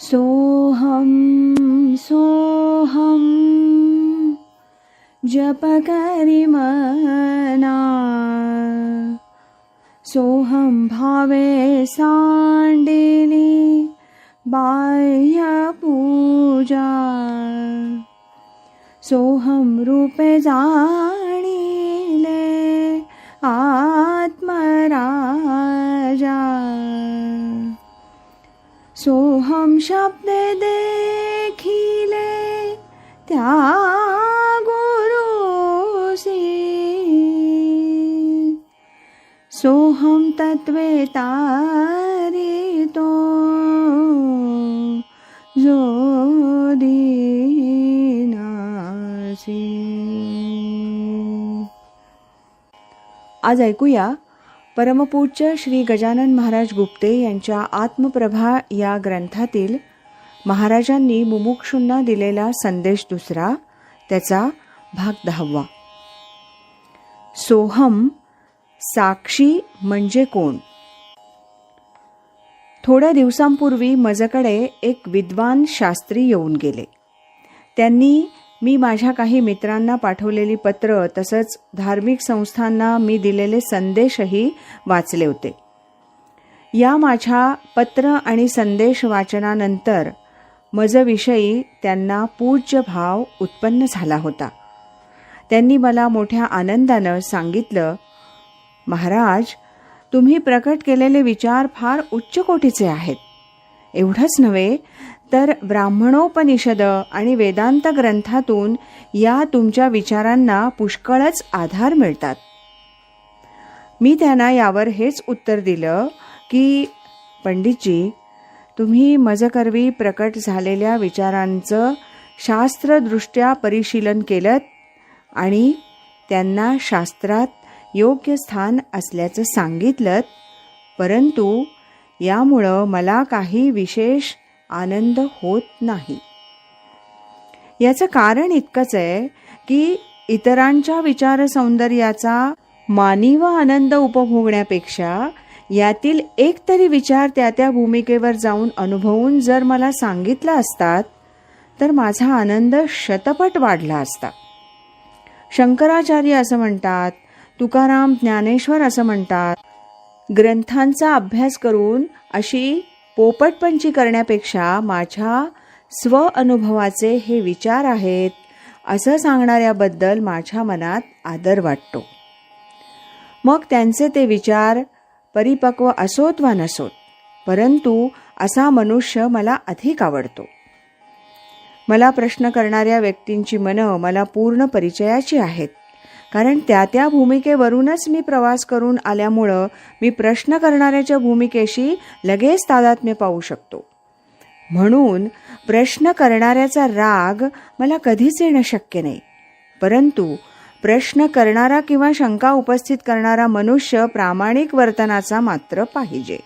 सोहम सोहम जप करी मना, सोहम भावे सांडिली बाह्य पूजा, सोहम रूपे जाणिले आत्मराजा, सोहम शब्दे देखिले त्या गुरुसी, सोहम तत्वे तारितो जो दीनासी. आज ऐकूया परमपूज्य श्री गजानन महाराज गुप्ते यांच्या आत्मप्रभा या ग्रंथातील महाराजांनी मुमुक्षूंना दिलेला संदेश दुसरा, त्याचा भाग 10. सोहम साक्षी म्हणजे कोण? थोड्या दिवसांपूर्वी माझ्याकडे एक विद्वान शास्त्री येऊन गेले. त्यांनी मी माझ्या काही मित्रांना पाठवलेली पत्र तसंच धार्मिक संस्थांना मी दिलेले संदेशही वाचले होते. या माझ्या पत्र आणि संदेश वाचनानंतर माझ्याविषयी त्यांना पूज्य भाव उत्पन्न झाला होता. त्यांनी मला मोठ्या आनंदानं सांगितलं, महाराज, तुम्ही प्रकट केलेले विचार फार उच्च कोटीचे आहेत. एवढंच नव्हे तर ब्राह्मणोपनिषद आणि वेदांत ग्रंथातून या तुमच्या विचारांना पुष्कळच आधार मिळतात. मी त्यांना यावर हेच उत्तर दिलं की पंडितजी, तुम्ही मजकरवी प्रकट झालेल्या विचारांचं शास्त्रदृष्ट्या परिशीलन केलं आणि त्यांना शास्त्रात योग्य स्थान असल्याचं सांगितलं, परंतु यामुळं मला काही विशेष आनंद होत नाही. याचं कारण इतकंच आहे की इतरांच्या विचार सौंदर्याचा मानीव आनंद उपभोगण्यापेक्षा यातील एक तरी विचार त्या भूमिकेवर जाऊन अनुभवून जर मला सांगितला असतात तर माझा आनंद शतपट वाढला असता. शंकराचार्य असं म्हणतात, तुकाराम ज्ञानेश्वर असं म्हणतात, ग्रंथांचा अभ्यास करून अशी पोपटपंची करण्यापेक्षा माझ्या स्व अनुभवाचे हे विचार आहेत असं सांगणाऱ्याबद्दल माझ्या मनात आदर वाटतो. मग त्यांचे ते विचार परिपक्व असोत वा नसोत, परंतु असा मनुष्य मला अधिक आवडतो. मला प्रश्न करणाऱ्या व्यक्तींची मनं मला पूर्ण परिचयाची आहेत, कारण त्या भूमिकेवरूनच मी प्रवास करून आल्यामुळं मी प्रश्न करणाऱ्याच्या भूमिकेशी लगेच तादात्म्य पाहू शकतो. म्हणून प्रश्न करणाऱ्याचा राग मला कधीच येणं शक्य नाही, परंतु प्रश्न करणारा किंवा शंका उपस्थित करणारा मनुष्य प्रामाणिक वर्तनाचा मात्र पाहिजे.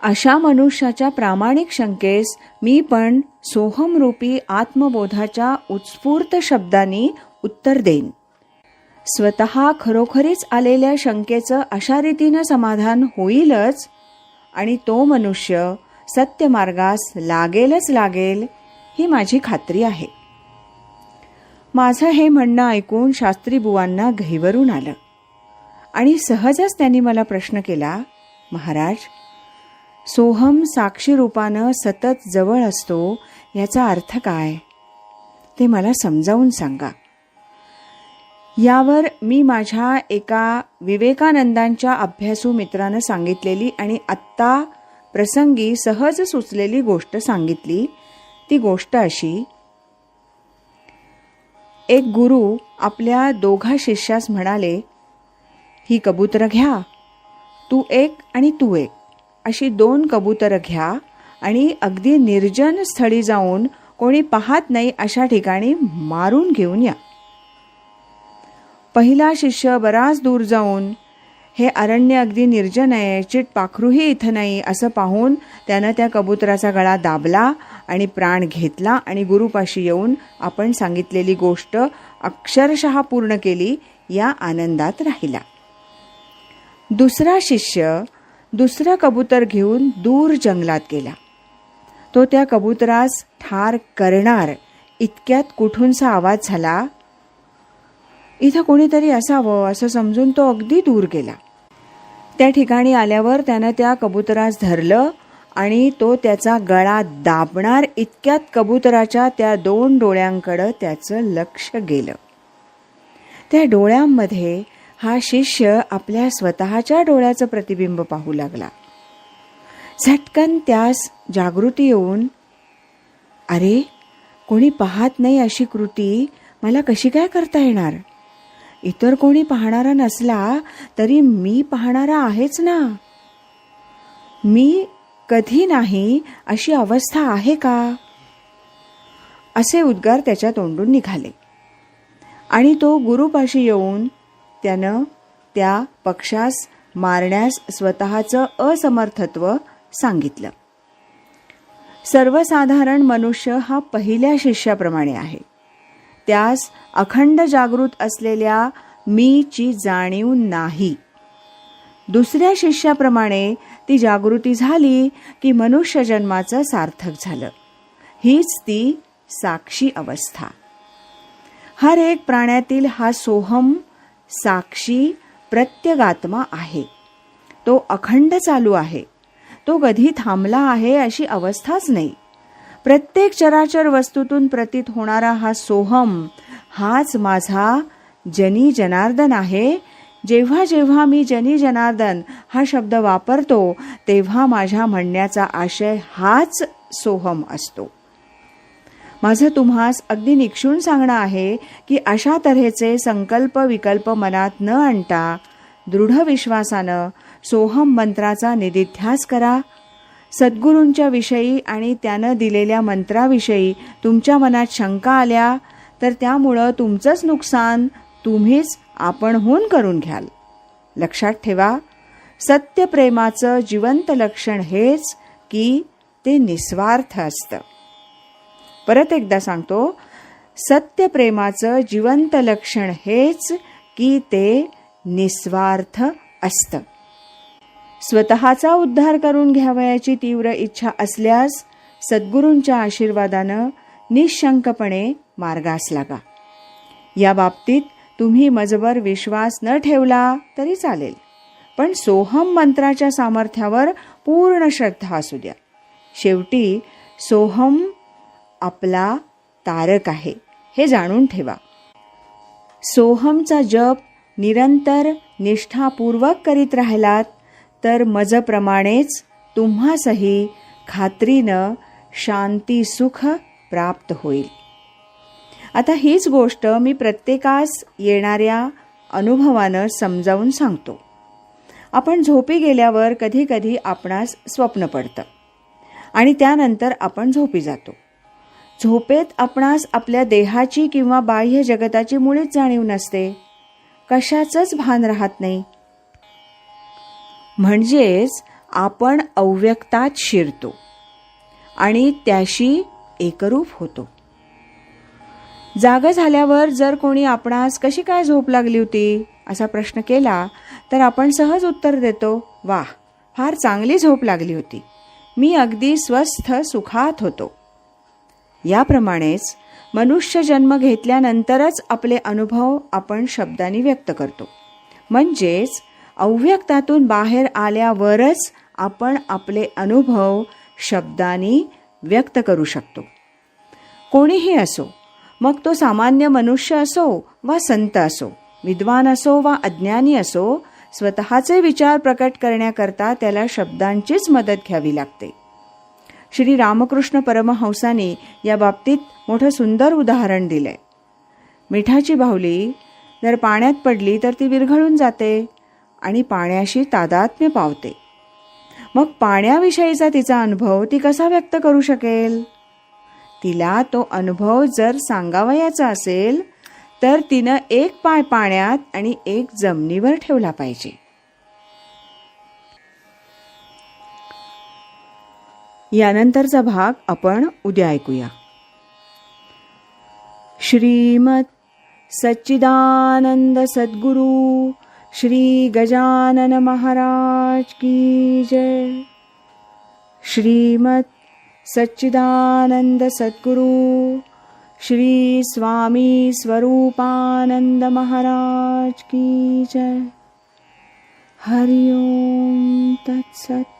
अशा मनुष्याच्या प्रामाणिक शंकेस मी पण सोहमरूपी आत्मबोधाच्या उत्स्फूर्त शब्दांनी उत्तर देईन. स्वतः खरोखरीच आलेल्या शंकेचं अशा रीतीनं समाधान होईलच आणि तो मनुष्य सत्यमार्गास लागेलच लागेल, ही माझी खात्री आहे. माझं हे म्हणणं ऐकून शास्त्रीबुवांना घहिवरून आलं आणि सहजच त्यांनी मला प्रश्न केला, महाराज, सोहम साक्षी रूपानं सतत जवळ असतो याचा अर्थ काय, ते मला समजावून सांगा. यावर मी माझ्या एका विवेकानंदांच्या अभ्यासू मित्रानं सांगितलेली आणि आत्ता प्रसंगी सहज सुचलेली गोष्ट सांगितली. ती गोष्ट अशी, एक गुरु आपल्या दोघा शिष्यास म्हणाले, ही कबुतरं घ्या, तू एक आणि तू एक, अशी 2 कबुतरं घ्या आणि अगदी निर्जन स्थळी जाऊन कोणी पाहत नाही अशा ठिकाणी मारून घेऊन या. पहिला शिष्य बराच दूर जाऊन हे अरण्य अगदी निर्जन आहे, चिट पाखरूही इथं नाही असं पाहून त्यानं त्या कबुतराचा गळा दाबला आणि प्राण घेतला आणि गुरुपाशी येऊन आपण सांगितलेली गोष्ट अक्षरशः पूर्ण केली, या आनंदात राहिला. दुसरा शिष्य दुसरं कबूतर घेऊन दूर जंगलात गेला. तो त्या कबुतरास ठार करणार इतक्यात कुठूनसा आवाज झाला. इथं कोणीतरी असावं असं समजून तो अगदी दूर गेला. त्या ठिकाणी आल्यावर त्यानं त्या कबुतरास धरलं आणि तो त्याचा गळा दाबणार इतक्यात कबुतराच्या त्या 2 डोळ्यांकडं त्याचं लक्ष गेलं. त्या डोळ्यांमध्ये हा शिष्य आपल्या स्वतःच्या डोळ्याचं प्रतिबिंब पाहू लागला. झटकन त्यास जागृती येऊन, अरे, कोणी पाहत नाही अशी कृती मला कशी काय करता येणार? इतर कोणी पाहणारा नसला तरी मी पाहणारा आहेच ना. मी कधी नाही अशी अवस्था आहे का? असे उद्गार त्याच्या तोंडून निघाले आणि तो गुरुपाशी येऊन त्यानं त्या पक्षास मारण्यास स्वतःचं असमर्थत्व सांगितलं. सर्वसाधारण मनुष्य हा पहिल्या शिष्याप्रमाणे आहे. त्यास अखंड जागृत असलेल्या मीची जाणीव नाही. दुसऱ्या शिष्याप्रमाणे ती जागृती झाली की मनुष्य जन्माचं सार्थक झालं. हीच ती साक्षी अवस्था. हर एक प्राण्यातील हा सोहम साक्षी प्रत्यगात्मा आहे. तो अखंड चालू आहे. तो कधी थांबला आहे अशी अवस्थाच नाही. प्रत्येक चराचर वस्तूतून प्रतीत होणारा हा सोहम हाच माझा जनी जनार्दन आहे. जेव्हा जेव्हा मी जनी जनार्दन हा शब्द वापरतो तेव्हा माझ्या म्हणण्याचा आशय हाच सोहम असतो. माझं तुम्हास अगदी निक्षून सांगणं आहे की अशा तऱ्हेचे संकल्प विकल्प मनात न आणता दृढ विश्वासानं सोहम मंत्राचा निदिध्यास करा. सद्गुरूंच्या विषयी आणि त्यानं दिलेल्या मंत्राविषयी तुमच्या मनात शंका आल्या तर त्यामुळं तुमचंच नुकसान तुम्हीच आपणहून करून घ्याल. लक्षात ठेवा, सत्यप्रेमाचं जिवंत लक्षण हेच की ते निस्वार्थ असतं. परत एकदा सांगतो, सत्यप्रेमाचं जिवंत लक्षण हेच की ते निस्वार्थ असतं. स्वतःचा उद्धार करून घ्यावयाची तीव्र इच्छा असल्यास सद्गुरूंच्या आशीर्वादानं निशंकपणे मार्गास लागा. या बाबतीत तुम्ही मजबर विश्वास न ठेवला तरी चालेल, पण सोहम मंत्राच्या सामर्थ्यावर पूर्ण श्रद्धा असू द्या. शेवटी सोहम आपला तारक आहे हे जाणून ठेवा. सोहमचा जप निरंतर निष्ठापूर्वक करीत राहिलात तर मजप्रमाणेच तुम्हासही खात्रीनं शांती सुख प्राप्त होईल. आता हीच गोष्ट मी प्रत्येकास येणाऱ्या अनुभवानं समजावून सांगतो. आपण झोपी गेल्यावर कधी कधी आपणास स्वप्न पडतं आणि त्यानंतर आपण झोपी जातो. झोपेत आपणास आपल्या देहाची किंवा बाह्य जगताची मुळीच जाणीव नसते. कशाचंच भान राहत नाही. म्हणजेच आपण अव्यक्तात शिरतो आणि त्याशी एकरूप होतो. जाग झाल्यावर जर कोणी आपणास कशी काय झोप लागली होती असा प्रश्न केला तर आपण सहज उत्तर देतो, वाह, फार चांगली झोप लागली होती, मी अगदी स्वस्थ सुखात होतो. याप्रमाणेच मनुष्य जन्म घेतल्यानंतरच आपले अनुभव आपण शब्दांनी व्यक्त करतो. म्हणजेच अव्यक्तातून बाहेर आल्यावरच आपण आपले अनुभव शब्दांनी व्यक्त करू शकतो. कोणीही असो, मग तो सामान्य मनुष्य असो वा संत असो, विद्वान असो वा अज्ञानी असो, स्वतःचे विचार प्रकट करण्याकरता त्याला शब्दांचीच मदत घ्यावी लागते. श्री रामकृष्ण परमहंसांनी या बाबतीत मोठं सुंदर उदाहरण दिलंय. मिठाची बाहुली जर पाण्यात पडली तर ती विरघळून जाते आणि पाण्याशी तादात्म्य पावते. मग पाण्याविषयीचा तिचा अनुभव ती कसा व्यक्त करू शकेल? तिला तो अनुभव जर सांगावयाचा असेल तर तिनं एक पाय पाण्यात आणि एक जमिनीवर ठेवला पाहिजे. यानंतरचा भाग आपण उद्या ऐकूया. श्रीमत सच्चिदानंद सद्गुरु श्री गजानन महाराज की जय. श्रीमत सच्चिदानंद सद्गुरु श्री स्वामी स्वरूपानंद महाराज की जय. हरि ओम तत्सत.